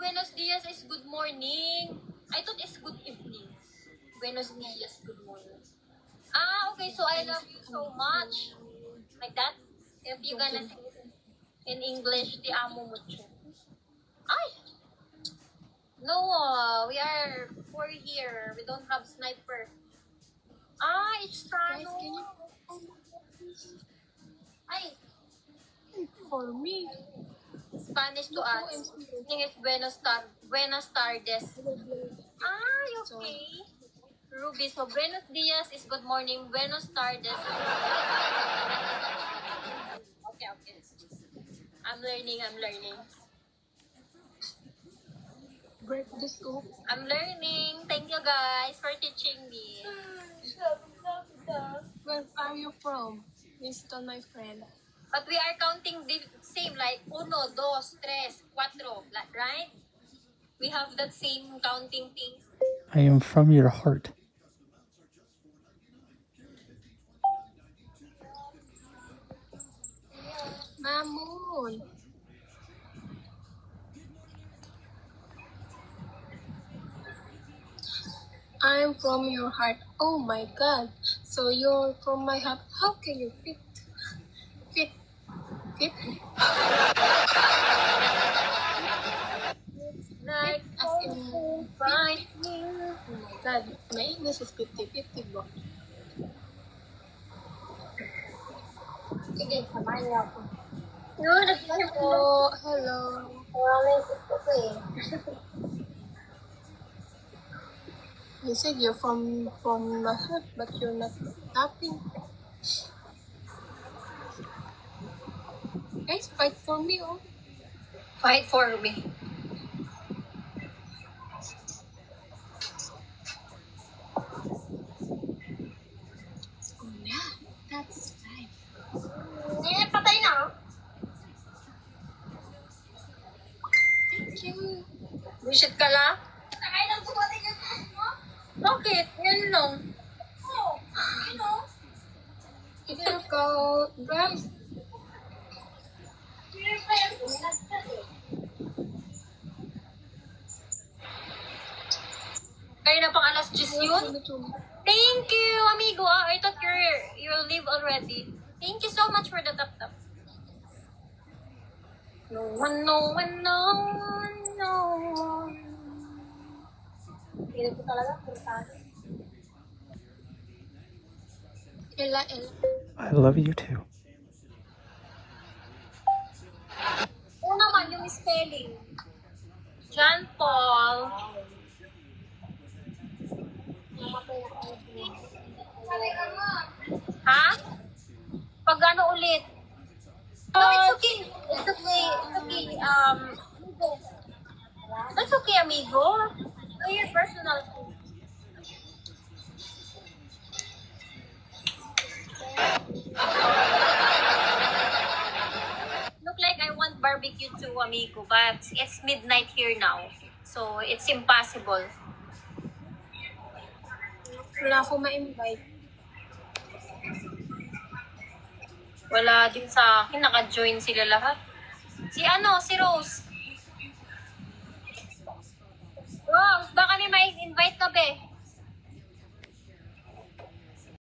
buenos dias is good morning. I thought it's good evening. Buenos dias, good morning. Ah, okay. So I love you so much. Like that? If you're gonna say it in English, te amo mucho. Ay! No, we are four here. We don't have sniper. Ah, it's Guys, Tano. can you Ay, for me? Spanish to us. Meaning is buenas tardes. Ah, okay. Ruby, so buenos dias is good morning. Buenos tardes. Okay, okay. I'm learning. Break the scoop. I'm learning. Thank you guys for teaching me. Where are you from? Winston, my friend. But we are counting the same, like 1, 2, 3, 4, right? We have that same counting thing. I am from your heart. Mamoon. I'm from your heart. Oh my god. So you're from my heart. How can you fit? Like, As in, find oh my god. My English is 50-50 bro. Sige, samahan niyo ako. No, Hello. You said you're from my heart, but you're not happy. Guys, fight for me, oh. Fight for me. Oh yeah, that's right. Patay na. Thank you. Bullshit ka lang? Sakay lang dumating yung truck mo? Bakit? Yan lang. Oo. Here go, guys. Kaya na pang alas 10 yun? Thank you, amigo. I thought you'll leave already. Thank you so much for the tap-tap. No one. Hindi ko talaga purtado. Ella. I love you too. Oo naman, yung spelling. John Paul. Ha? Pag ano ulit? No, it's okay. It's okay. That's okay, amigo. Do your personal thing. Look like I want barbecue too, amigo, but it's midnight here now. So, it's impossible. Wala ako ma-invite. Wala din sa akin. Naka-join sila lahat. Si Rose. Rose, baka may ma-invite ka, be.